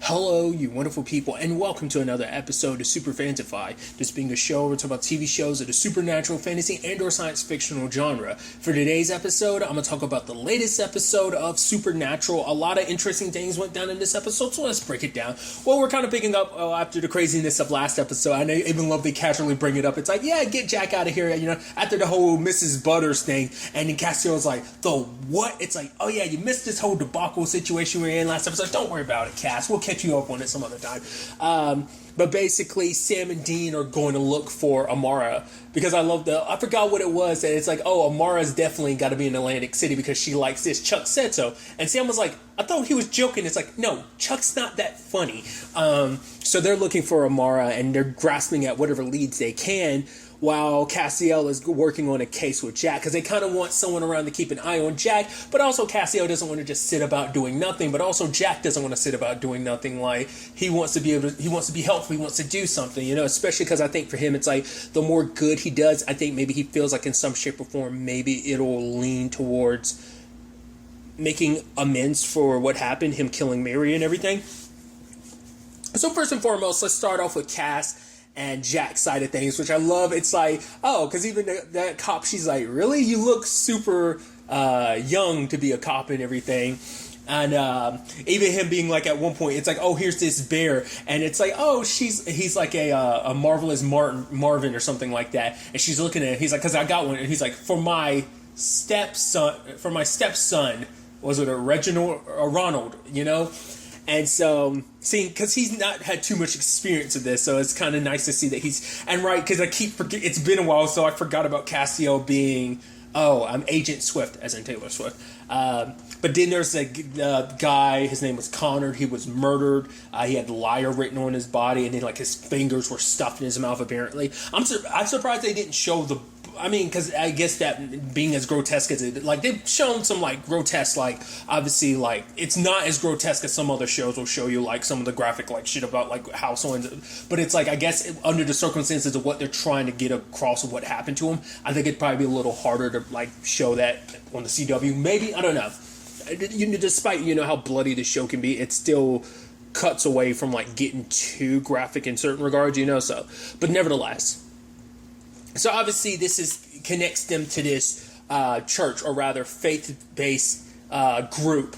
Hello, you wonderful people, and welcome to another episode of Super-Fanta-Fi. This being a show where we talk about TV shows of the supernatural, fantasy, and/or science fictional genre. For today's episode, I'm going to talk about the latest episode of Supernatural. A lot of interesting things went down in this episode, so let's break it down. Well, we're kind of picking up after the craziness of last episode. I know even love they casually bring it up. It's like, yeah, get Jack out of here, after the whole Mrs. Butters thing. And then Castiel's like, the what? It's like, oh yeah, you missed this whole debacle situation we were in last episode. Don't worry about it, Cass. We'll catch you up on it some other time. But basically, Sam and Dean are going to look for Amara because I forgot what it was. And it's like, oh, Amara's definitely got to be in Atlantic City because she likes this. Chuck said so. And Sam was like, I thought he was joking. It's like, no, Chuck's not that funny. So they're looking for Amara and they're grasping at whatever leads they can, while Castiel is working on a case with Jack because they kind of want someone around to keep an eye on Jack, but also Castiel doesn't want to just sit about doing nothing, but also Jack doesn't want to sit about doing nothing. Like, he wants to be helpful, he wants to do something, especially because I think for him it's like the more good he does, I think maybe he feels like in some shape or form maybe it'll lean towards making amends for what happened, him killing Mary and everything. So first and foremost, let's start off with Cass and Jack's side of things, which I love. It's like, oh, because even that cop, she's like, really? You look super young to be a cop and everything. And even him being like, at one point, it's like, oh, here's this bear. And it's like, oh, he's like a Marvelous Marvin or something like that. And she's looking at it. He's like, because I got one. And he's like, for my stepson, was it a Reginald or Ronald, And so, because he's not had too much experience of this, so it's kind of nice to see that because I keep forgetting, it's been a while, so I forgot about Castiel being, I'm Agent Swift, as in Taylor Swift. But then there's a guy, his name was Connor, he was murdered, he had liar written on his body, and then like his fingers were stuffed in his mouth apparently. I'm surprised they didn't show because I guess that being as grotesque as it, like, they've shown some, like, grotesque, like, obviously, like, it's not as grotesque as some other shows will show you, like, some of the graphic, like, shit about, like, how someone's, but it's, like, I guess, under the circumstances of what they're trying to get across of what happened to him, I think it'd probably be a little harder to, like, show that on the CW, maybe, I don't know. Despite, how bloody the show can be, it still cuts away from, like, getting too graphic in certain regards, so, but nevertheless. So obviously this connects them to this church, or rather faith-based group.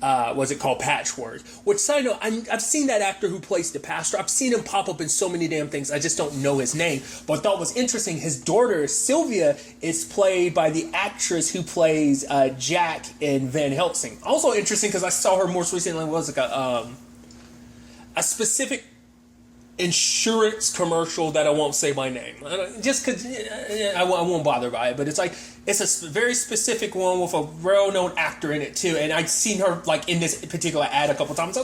Was it called Patchwork? Which, side note, I've seen that actor who plays the pastor. I've seen him pop up in so many damn things. I just don't know his name. But I thought was interesting, his daughter, Sylvia, is played by the actress who plays Jack in Van Helsing. Also interesting because I saw her most recently was like a specific insurance commercial that I won't say my name, just because I won't bother by it, but it's like, it's a very specific one with a well-known actor in it too, and I'd seen her like in this particular ad a couple times. I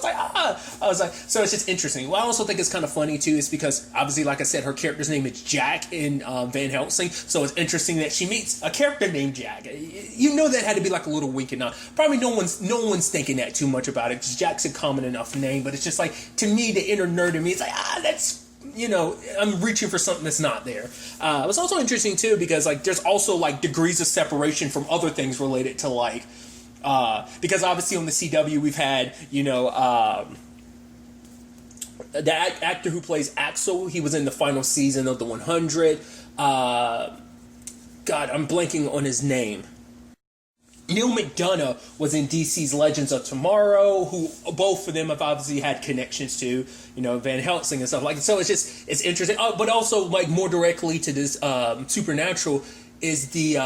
was like, so it's just interesting. What I also think is kind of funny too is because obviously, like I said, her character's name is Jack in Van Helsing, so it's interesting that she meets a character named Jack. That had to be like a little wink and nod. Probably no one's thinking that too much about it because Jack's a common enough name, but it's just like, to me, the inner nerd in me, it's like, that's, I'm reaching for something that's not there. It was also interesting too because like there's also like degrees of separation from other things related to like because obviously on the CW we've had the actor who plays Axel, he was in the final season of the 100. God, I'm blanking on his name. Neil McDonough was in DC's Legends of Tomorrow, who both of them have obviously had connections to, Van Helsing and stuff like that. So it's interesting. But also, like, more directly to this Supernatural is the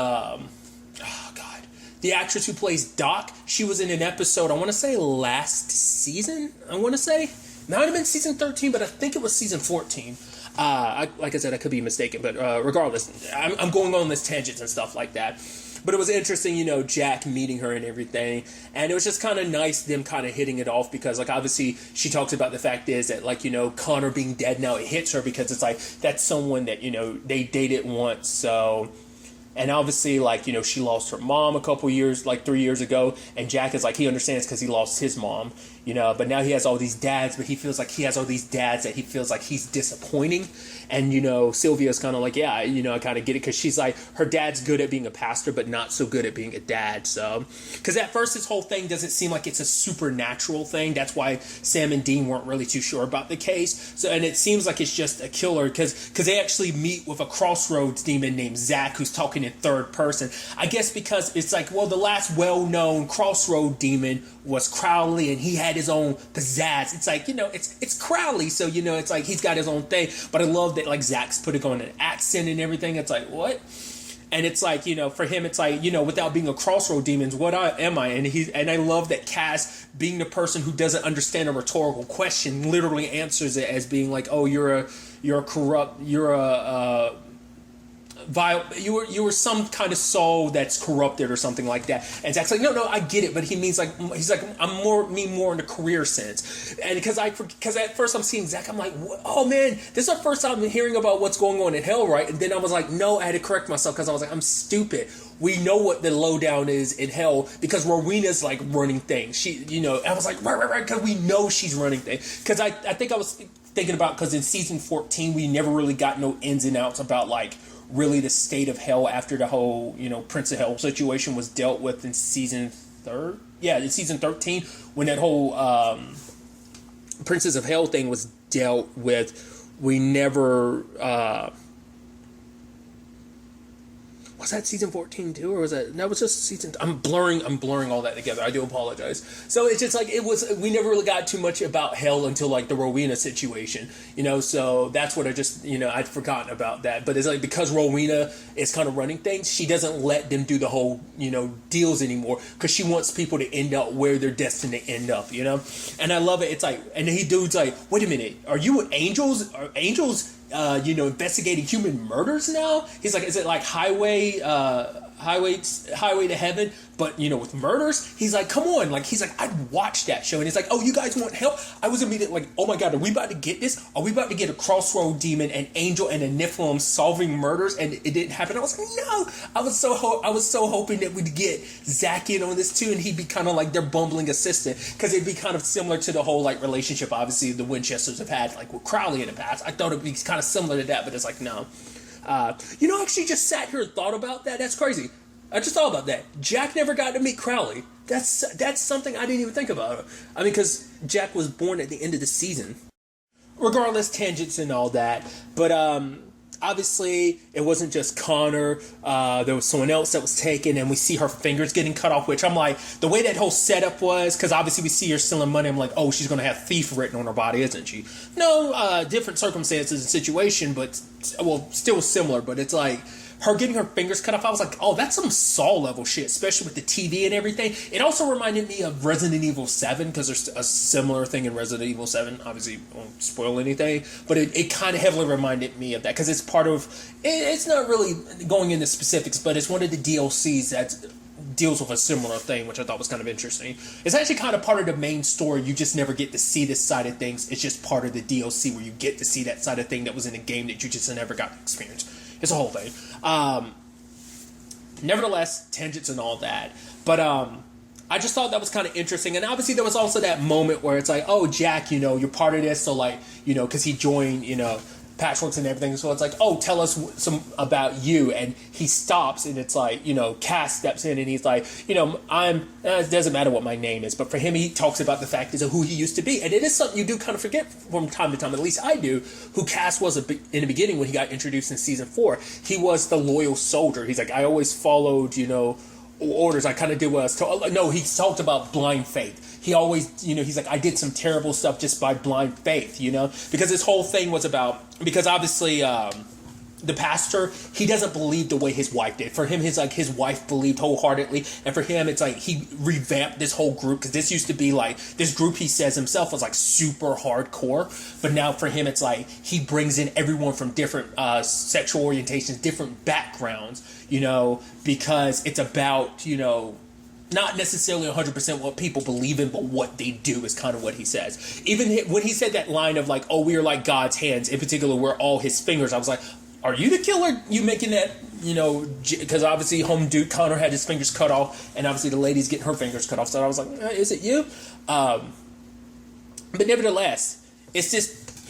actress who plays Doc. She was in an episode, I want to say last season, might have been season 13, but I think it was season 14. Like I said, I could be mistaken, but regardless, I'm going on this tangents and stuff like that. But it was interesting, Jack meeting her and everything. And it was just kind of nice, them kind of hitting it off because, like, obviously she talks about the fact is that, like, Connor being dead now, it hits her because it's like, that's someone that, they dated once. So, And obviously, like, you know, she lost her mom a couple years, like 3 years ago. And Jack is like, he understands because he lost his mom, you know. But now he has all these dads, but he feels like he has all these dads that he feels like he's disappointing. And, you know, Sylvia's kind of like, yeah, you know, I kind of get it. Because she's like, her dad's good at being a pastor, but not so good at being a dad. So, because at first this whole thing doesn't seem like it's a supernatural thing. That's why Sam and Dean weren't really too sure about the case. So, and it seems like it's just a killer because they actually meet with a crossroads demon named Zach who's talking in third person. I guess because it's like, well, the last well-known crossroad demon was Crowley, and he had his own pizzazz. It's like, you know, it's Crowley, so, you know, it's like he's got his own thing. But I love that, like, Zach's putting on an accent and everything. It's like, what? And it's like, you know, for him, it's like, you know, without being a crossroad demon, am I? And I love that Cass, being the person who doesn't understand a rhetorical question, literally answers it as being like, oh, you were some kind of soul that's corrupted or something like that. And Zach's like, no, I get it, but he means like, he's like, I'm more in the career sense. And because at first I'm seeing Zach, I'm like, oh man, this is the first time I'm hearing about what's going on in hell, right? And then I was like, no, I had to correct myself because I was like, I'm stupid. We know what the lowdown is in hell because Rowena's like running things. She, you know, I was like, right, because we know she's running things. Because I think I was thinking about, because in season 14 we never really got no ins and outs about like really the state of hell after the whole, you know, Prince of Hell situation was dealt with in season 13 when that whole Princess of Hell thing was dealt with. We never was that season 14 too, or was that was just season? I'm blurring all that together. I do apologize. So it's just like we never really got too much about hell until like the Rowena situation, you know. So that's what I just, you know, I'd forgotten about that. But it's like because Rowena is kind of running things, she doesn't let them do the whole, you know, deals anymore because she wants people to end up where they're destined to end up, you know. And I love it. It's like, and dude's like, wait a minute, are you with angels? Are angels you know, investigating human murders now? He's like, is it like highway to heaven, but, you know, with murders? He's like, come on. Like, he's like, I'd watch that show. And he's like, oh, you guys want help? I was immediately like, oh my God, are we about to get this? Are we about to get a crossroad demon, an angel, and a Nephilim solving murders? And it didn't happen. I was like, no. I was so hoping that we'd get Zach in on this too, and he'd be kind of like their bumbling assistant, because it'd be kind of similar to the whole like relationship obviously the Winchesters have had like with Crowley in the past. I thought it'd be kind of similar to that, but it's like, no. You know, I actually just sat here and thought about that. That's crazy. I just thought about that. Jack never got to meet Crowley. That's something I didn't even think about. I mean, because Jack was born at the end of the season. Regardless, tangents and all that. But obviously, it wasn't just Connor. There was someone else that was taken, and we see her fingers getting cut off, which I'm like, the way that whole setup was, because obviously we see her stealing money, I'm like, oh, she's going to have thief written on her body, isn't she? No, different circumstances and situation, but, well, still similar, but it's like, her getting her fingers cut off, I was like, oh, that's some Saw level shit, especially with the TV and everything. It also reminded me of Resident Evil 7, because there's a similar thing in Resident Evil 7. Obviously, won't spoil anything, but it kind of heavily reminded me of that, because it's part of, it's not really going into specifics, but it's one of the DLCs that deals with a similar thing, which I thought was kind of interesting. It's actually kind of part of the main story. You just never get to see this side of things. It's just part of the DLC where you get to see that side of thing that was in a game that you just never got to experience. It's a whole thing. Nevertheless, tangents and all that. But I just thought that was kind of interesting. And obviously there was also that moment where it's like, oh, Jack, you know, you're part of this. So like, you know, because he joined, you know, Patchworks and everything. So it's like, oh, tell us some about you. And he stops, and it's like, you know, Cass steps in, and he's like, you know, it doesn't matter what my name is. But for him, he talks about the fact of who he used to be. And it is something you do kind of forget from time to time, at least I do, who Cass was in the beginning when he got introduced in season 4. He was the loyal soldier. He's like, I always followed, you know, orders. I kind of did what I was told. No, he talked about blind faith. He always, you know, he's like, I did some terrible stuff just by blind faith, you know, because his whole thing was about, because obviously the pastor, he doesn't believe the way his wife did. For him, his wife believed wholeheartedly, and for him, it's like he revamped this whole group, because this used to be like, this group he says himself was like super hardcore, but now for him, it's like he brings in everyone from different sexual orientations, different backgrounds, you know, because it's about, you know, not necessarily 100% what people believe in, but what they do is kind of what he says. Even when he said that line of like, oh, we are like God's hands, in particular, we're all his fingers, I was like, are you the killer? You making that because obviously home dude Connor had his fingers cut off, and obviously the lady's getting her fingers cut off. So I was like, is it you? But nevertheless, it's just,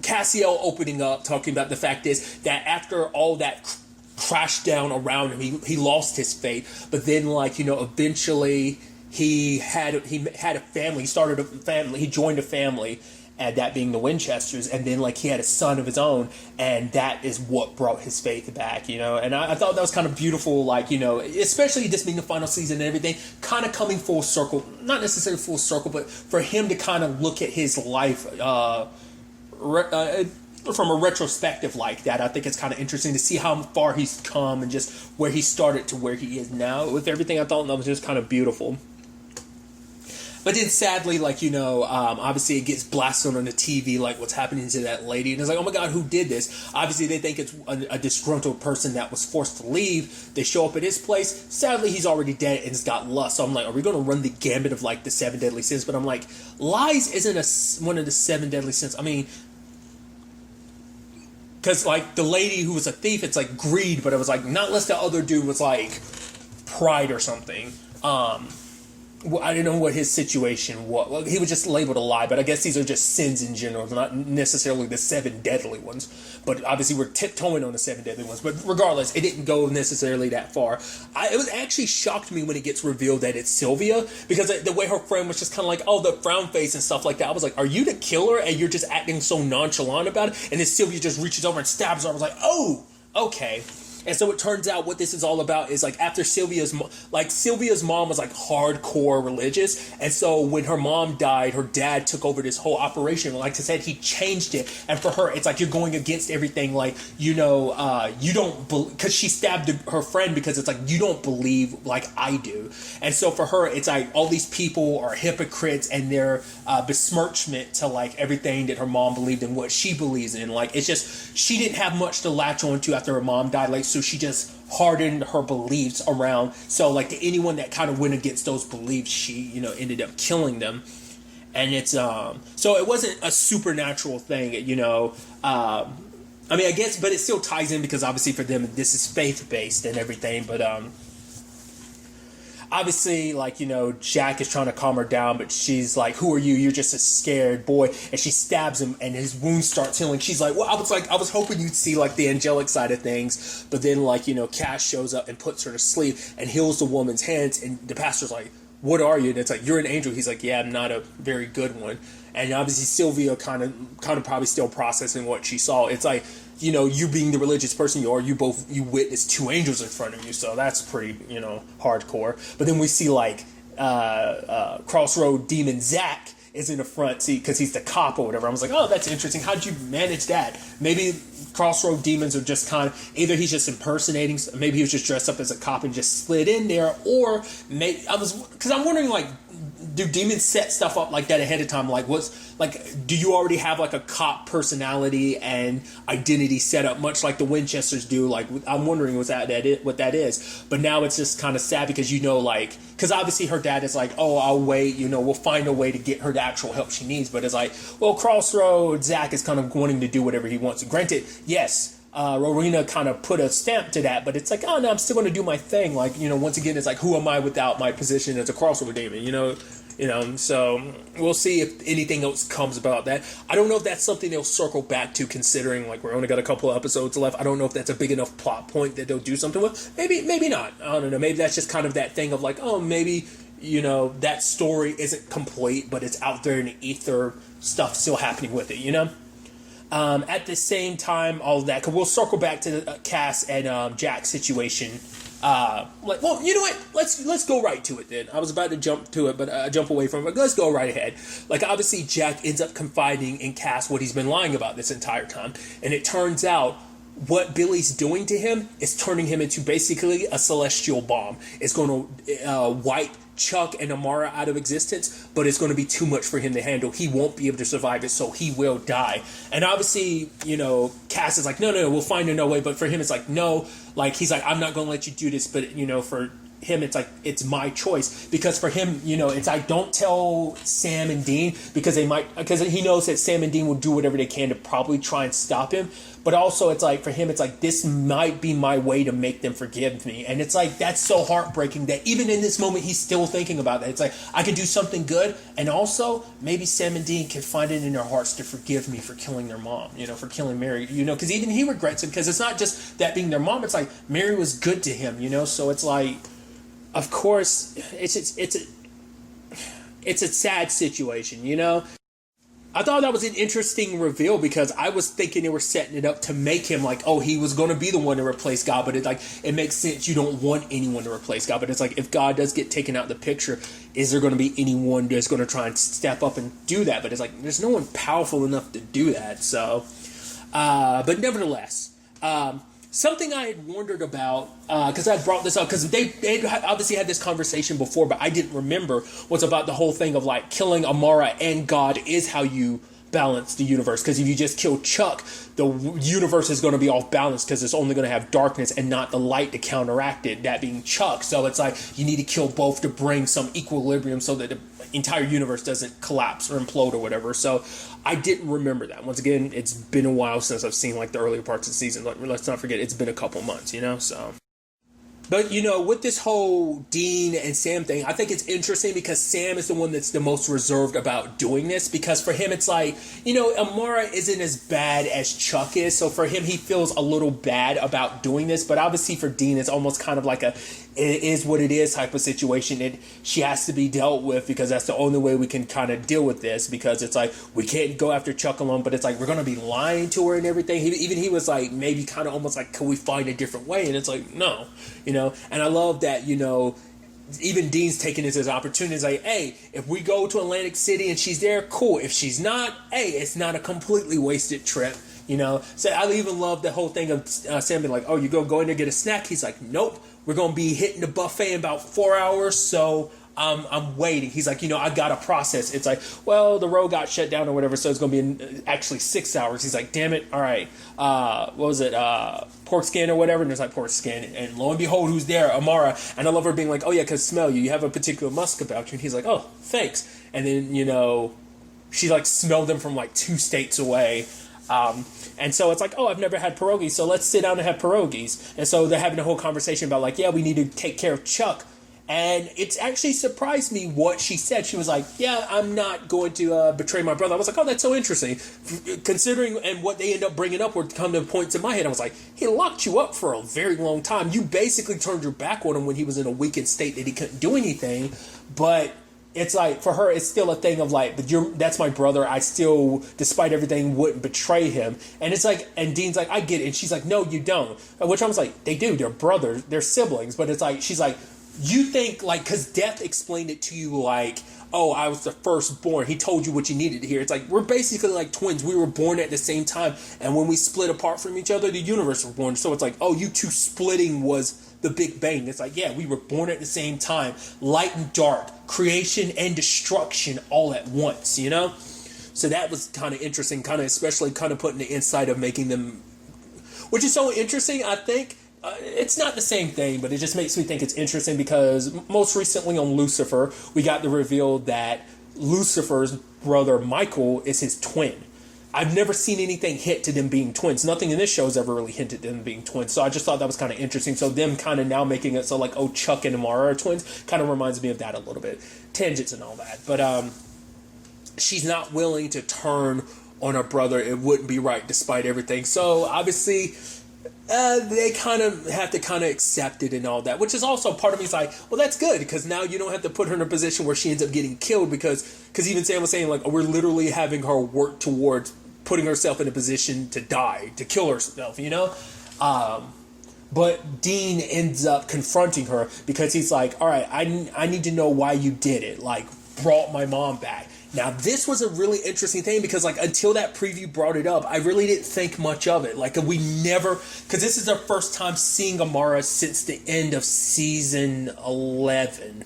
Cassiel opening up, talking about the fact is that after all that crashed down around him, he lost his faith. But then, eventually he had a family. He started a family. He joined a family, and that being the Winchesters. And then, he had a son of his own, and that is what brought his faith back, And I thought that was kind of beautiful, especially this being the final season and everything, kind of coming full circle. Not necessarily full circle, but for him to kind of look at his life from a retrospective like that. I think it's kind of interesting to see how far he's come and just where he started to where he is now with everything. I thought that was just kind of beautiful. But then sadly, obviously it gets blasted on the TV, what's happening to that lady. And it's like, oh my God, who did this? Obviously they think it's a disgruntled person that was forced to leave. They show up at his place. Sadly, he's already dead and has got lust. So I'm like, are we going to run the gambit of the 7 deadly sins? But I'm like, lies isn't one of the 7 deadly sins. I mean, because the lady who was a thief, it's greed, but it was not unless the other dude was pride or something. I don't know what his situation was. Well, he was just labeled a lie, but I guess these are just sins in general, not necessarily the 7 deadly ones. But obviously we're tiptoeing on the 7 deadly ones. But regardless, it didn't go necessarily that far. It was actually shocked me when it gets revealed that it's Sylvia, because the way her friend was just kind of the frown face and stuff like that. I was like, are you the killer? And you're just acting so nonchalant about it? And then Sylvia just reaches over and stabs her. I was like, oh, okay. And so it turns out what this is all about is after Sylvia's mom was hardcore religious, and so when her mom died, her dad took over this whole operation. Like I said, he changed it, and for her, it's you're going against everything. You don't because she stabbed her friend because it's you don't believe like I do, and so for her, it's all these people are hypocrites and they're besmirchment to everything that her mom believed in, what she believes in. It's just she didn't have much to latch onto after her mom died. So she just hardened her beliefs around. So to anyone that kind of went against those beliefs, she, ended up killing them. And it's, so it wasn't a supernatural thing, I mean, I guess, but it still ties in because obviously for them, this is faith-based and everything. But, obviously, Jack is trying to calm her down, but she's like, who are you? You're just a scared boy. And she stabs him, and his wound starts healing. She's like, well, I was hoping you'd see, the angelic side of things. But then, Cass shows up and puts her to sleep and heals the woman's hands. And the pastor's like, what are you? And it's you're an angel. He's like, yeah, I'm not a very good one. And obviously, Sylvia kind of probably still processing what she saw. It's you being the religious person you are, you witnessed 2 angels in front of you, so that's pretty, hardcore. But then we see Crossroad Demon Zach is in the front seat because he's the cop or whatever. I was like, oh, that's interesting. How'd you manage that? Maybe Crossroad Demons are just either he's just impersonating, maybe he was just dressed up as a cop and just slid in there, or maybe because I'm wondering do demons set stuff up like that ahead of time? Do you already have a cop personality and identity set up much like the Winchesters do? I'm wondering what that is. But now it's just kind of sad because because obviously her dad is oh, I'll wait, we'll find a way to get her the actual help she needs. But it's well, Crossroad Zach is kind of wanting to do whatever he wants. Granted, yes, Rowena kind of put a stamp to that, but it's oh no, I'm still going to do my thing. Once again, it's who am I without my position as a Crossroad Demon? So we'll see if anything else comes about that. I don't know if that's something they'll circle back to, considering we're only got a couple of episodes left. I don't know if that's a big enough plot point that they'll do something with. Maybe not. I don't know. Maybe that's just kind of that thing of oh, maybe that story isn't complete, but it's out there in the ether. Stuff still happening with it. At the same time, all of that, because we'll circle back to the Cass and Jack's situation. Well, you know what? Let's go right to it then. I was about to jump to it, but jump away from it. But let's go right ahead. Obviously, Jack ends up confiding in Cass what he's been lying about this entire time, and it turns out what Billy's doing to him is turning him into basically a celestial bomb. It's going to wipe Chuck and Amara out of existence, but it's going to be too much for him to handle. He won't be able to survive it, so he will die. And obviously, Cass is no, we'll find another way. But for him, it's no. He's I'm not going to let you do this, but, for him, it's like, it's my choice. Because for him, you know, it's like, don't tell Sam and Dean because he knows that Sam and Dean will do whatever they can to probably try and stop him. But also, it's like, for him, it's like, this might be my way to make them forgive me. And it's like, that's so heartbreaking that even in this moment, he's still thinking about that. It's like, I can do something good. And also, maybe Sam and Dean can find it in their hearts to forgive me for killing their mom, you know, for killing Mary, you know, because even he regrets it, because it's not just that being their mom. It's like, Mary was good to him, you know, so it's like, of course, it's a sad situation, you know. I thought that was an interesting reveal because I was thinking they were setting it up to make him like, oh, he was going to be the one to replace God, but it makes sense. You don't want anyone to replace God, but it's like, if God does get taken out of the picture, is there going to be anyone that's going to try and step up and do that? But it's like, there's no one powerful enough to do that. So, but nevertheless, something I had wondered about, because I brought this up, because they obviously had this conversation before, but I didn't remember, was about the whole thing of like killing Amara and God is how you balance the universe. Because if you just kill Chuck, the universe is going to be off balance because it's only going to have darkness and not the light to counteract it, that being Chuck. So it's like, you need to kill both to bring some equilibrium so that the entire universe doesn't collapse or implode or whatever. So I didn't remember that. Once again, it's been a while since I've seen like the earlier parts of the season. Let's not forget, it's been a couple months, you know, so. But, you know, with this whole Dean and Sam thing, I think it's interesting because Sam is the one that's the most reserved about doing this. Because for him, it's like, you know, Amara isn't as bad as Chuck is. So for him, he feels a little bad about doing this. But obviously for Dean, it's almost kind of like it is what it is type of situation. She has to be dealt with because that's the only way we can kind of deal with this. Because it's like, we can't go after Chuck alone. But it's like, we're going to be lying to her and everything. He was like, maybe kind of almost like, can we find a different way? And it's like, no, you know. And I love that, you know, even Dean's taking this as an opportunity. It's like, hey, if we go to Atlantic City and she's there, cool. If she's not, hey, it's not a completely wasted trip, you know. So I even love the whole thing of Sam being like, oh, you go in there get a snack. He's like, nope, we're going to be hitting the buffet in about 4 hours, so I'm waiting. He's like, you know, I got to process. It's like, well, the road got shut down or whatever, so it's going to be actually 6 hours. He's like, damn it, all right. What was it? Pork skin or whatever. And there's like pork skin. And lo and behold, who's there? Amara. And I love her being like, oh, yeah, because smell you. You have a particular musk about you. And he's like, oh, thanks. And then, you know, she like smelled them from like 2 states away. And so it's like, oh, I've never had pierogies, so let's sit down and have pierogies. And so they're having a whole conversation about like, yeah, we need to take care of Chuck. And it's actually surprised me what she said. She was like, yeah, I'm not going to betray my brother. I was like, oh, that's so interesting. Considering and what they end up bringing up would come to points in my head. I was like, he locked you up for a very long time. You basically turned your back on him when he was in a weakened state that he couldn't do anything. But it's like, for her, it's still a thing of like, that's my brother. I still, despite everything, wouldn't betray him. And it's like, and Dean's like, I get it. And she's like, no, you don't. Which I was like, they do. They're brothers. They're siblings. But it's like, she's like, you think, like, because Death explained it to you like, oh, I was the firstborn. He told you what you needed to hear. It's like, we're basically like twins. We were born at the same time. And when we split apart from each other, the universe was born. So it's like, oh, you two splitting was the Big Bang. It's like, yeah, we were born at the same time. Light and dark. Creation and destruction all at once, you know? So that was kind of interesting, kind of especially kind of putting the insight of making them, which is so interesting, I think. It's not the same thing, but it just makes me think it's interesting because most recently on Lucifer, we got the reveal that Lucifer's brother Michael is his twin. I've never seen anything hint to them being twins. Nothing in this show has ever really hinted to them being twins. So I just thought that was kind of interesting. So them kind of now making it so like, oh, Chuck and Amara are twins kind of reminds me of that a little bit. Tangents and all that. But she's not willing to turn on her brother. It wouldn't be right despite everything. So obviously they kind of have to kind of accept it and all that, which is also part of me is like, well, that's good because now you don't have to put her in a position where she ends up getting killed because even Sam was saying like, oh, we're literally having her work towards putting herself in a position to die, to kill herself, you know? But Dean ends up confronting her because he's like, all right, I need to know why you did it, like brought my mom back. Now, this was a really interesting thing because, like, until that preview brought it up, I really didn't think much of it. Like, we never... Because this is our first time seeing Amara since the end of season 11.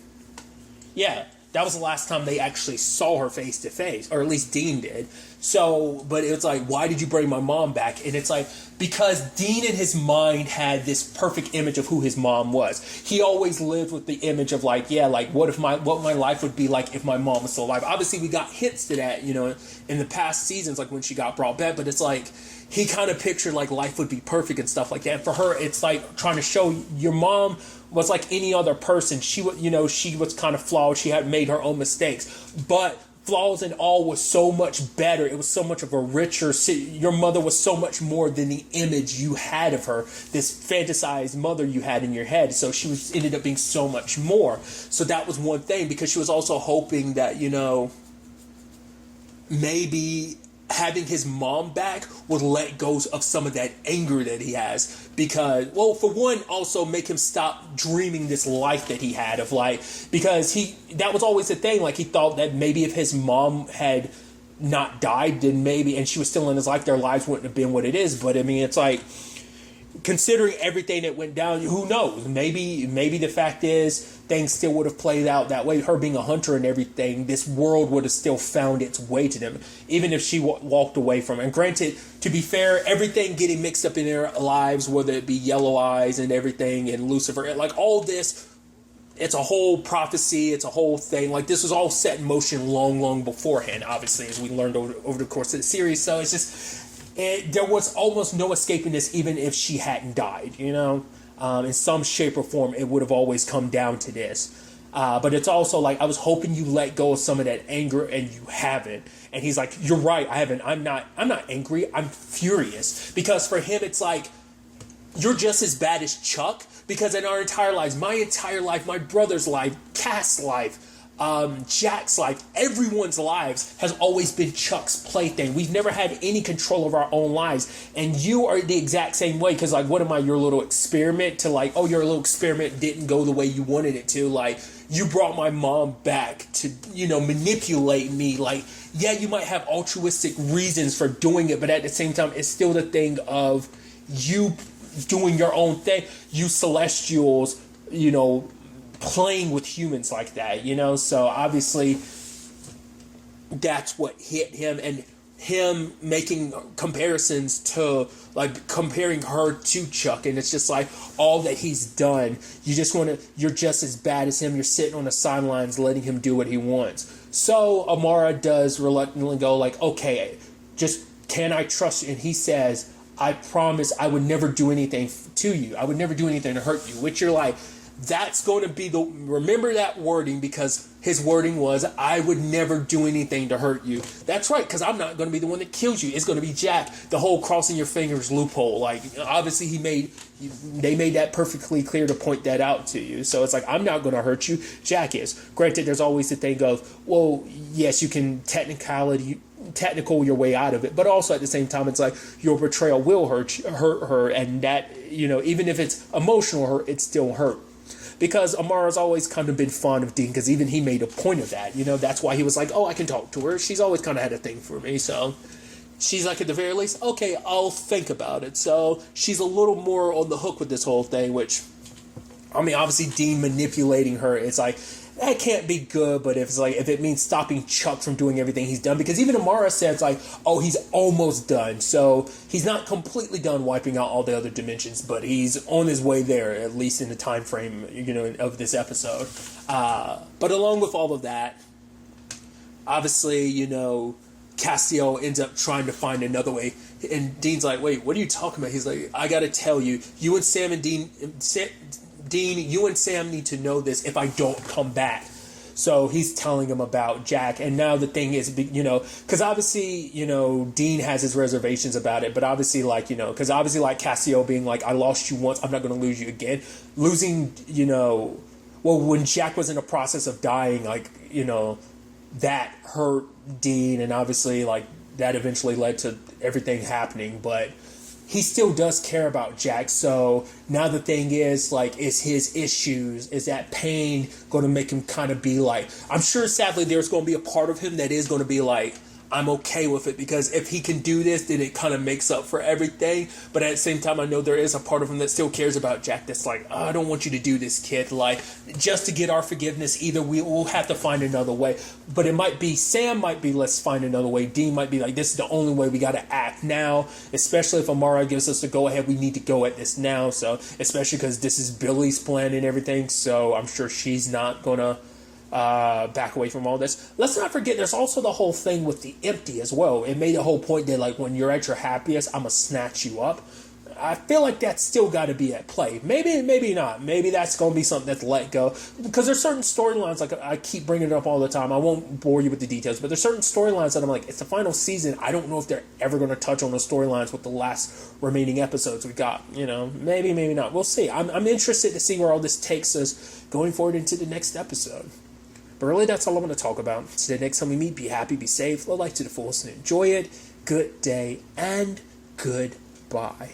Yeah, that was the last time they actually saw her face to face, or at least Dean did. So, but it's like, why did you bring my mom back? And it's like, because Dean in his mind had this perfect image of who his mom was. He always lived with the image of like, yeah, like what my life would be like if my mom was still alive. Obviously, we got hints to that, you know, in the past seasons, like when she got brought back. But it's like, he kind of pictured like life would be perfect and stuff like that. And for her, it's like trying to show your mom was like any other person. She was, you know, she was kind of flawed. She had made her own mistakes, but flaws and all was so much better. It was so much of a richer. Your mother was so much more than the image you had of her, this fantasized mother you had in your head. So she was ended up being so much more. So that was one thing, because she was also hoping that, you know, maybe having his mom back would let go of some of that anger that he has, because, well, for one, also make him stop dreaming this life that he had of like, because that was always the thing, like he thought that maybe if his mom had not died, then maybe, and she was still in his life, their lives wouldn't have been what it is. But I mean, it's like, considering everything that went down, who knows? Maybe the fact is things still would have played out that way. Her being a hunter and everything, this world would have still found its way to them, even if she walked away from it. And granted, to be fair, everything getting mixed up in their lives, whether it be Yellow Eyes and everything, and Lucifer, like all this, it's a whole prophecy. It's a whole thing. Like this was all set in motion long beforehand, obviously, as we learned over the course of the series. So it's just, there was almost no escaping this, even if she hadn't died, you know? In some shape or form, it would have always come down to this. But it's also like, I was hoping you let go of some of that anger, and you haven't. And he's like, you're right, I haven't. I'm not angry, I'm furious. Because for him, it's like, you're just as bad as Chuck. Because in our entire lives, my entire life, my brother's life, Cass's life, Jack's life, everyone's lives has always been Chuck's plaything. We've never had any control of our own lives, and you are the exact same way. Because like, what am I, your little experiment to like, oh, your little experiment didn't go the way you wanted it to. Like, you brought my mom back to, you know, manipulate me. Like, yeah, you might have altruistic reasons for doing it, but at the same time, it's still the thing of you doing your own thing. You Celestials, you know, playing with humans like that, you know? So obviously that's what hit him, and him making comparisons to, like, comparing her to Chuck, and it's just like all that he's done. You're just as bad as him. You're sitting on the sidelines letting him do what he wants. So Amara does reluctantly go like, okay, just, can I trust you? And he says, I promise I would never do anything to you. I would never do anything to hurt you. Which you're like, that's going to be remember that wording, because his wording was, I would never do anything to hurt you. That's right, because I'm not going to be the one that kills you. It's going to be Jack. The whole crossing your fingers loophole. Like, obviously they made that perfectly clear to point that out to you. So it's like, I'm not going to hurt you. Jack is. Granted, there's always the thing of, well, yes, you can technical your way out of it, but also at the same time, it's like your betrayal will hurt her, and that, you know, even if it's emotional hurt, it's still hurt. Because Amara's always kind of been fond of Dean, because even he made a point of that, you know. That's why he was like, oh, I can talk to her. She's always kind of had a thing for me. So she's like, at the very least, okay, I'll think about it. So she's a little more on the hook with this whole thing, which, I mean, obviously Dean manipulating her, it's like, that can't be good. But if it means stopping Chuck from doing everything he's done, because even Amara says like, oh, he's almost done. So he's not completely done wiping out all the other dimensions, but he's on his way there, at least in the time frame, you know, of this episode. But along with all of that, obviously, you know, Castiel ends up trying to find another way, and Dean's like, wait, what are you talking about? He's like, I gotta tell you, you and Sam and Dean, you and Sam need to know this if I don't come back. So he's telling him about Jack, and now the thing is, you know, because obviously, you know, Dean has his reservations about it, but obviously, like, you know, because obviously, like, Castiel being like, I lost you once, I'm not going to lose you again. Losing, you know, well, when Jack was in the process of dying, like, you know, that hurt Dean, and obviously, like, that eventually led to everything happening, but he still does care about Jack. So now the thing is, like, is his issues, is that pain going to make him kind of be like, I'm sure sadly there's going to be a part of him that is going to be like, I'm okay with it, because if he can do this, then it kind of makes up for everything. But at the same time, I know there is a part of him that still cares about Jack, that's like, oh, I don't want you to do this, kid. Like, just to get our forgiveness, either we will have to find another way. But it might be, Sam might be, let's find another way. Dean might be like, this is the only way, we got to act now. Especially if Amara gives us the go ahead, we need to go at this now. So, especially because this is Billy's plan and everything. So I'm sure she's not going to back away from all this. Let's not forget, there's also the whole thing with the empty as well. It made the whole point that, like, when you're at your happiest, I'm gonna snatch you up. I feel like that's still got to be at play. Maybe not. Maybe that's going to be something that's let go. Because there's certain storylines, like I keep bringing it up all the time. I won't bore you with the details, but there's certain storylines that I'm like, it's the final season. I don't know if they're ever going to touch on those storylines with the last remaining episodes we got. You know, maybe not. We'll see. I'm interested to see where all this takes us going forward into the next episode. But really, that's all I'm going to talk about. So the next time we meet, be happy, be safe, live life to the fullest, and enjoy it. Good day, and goodbye.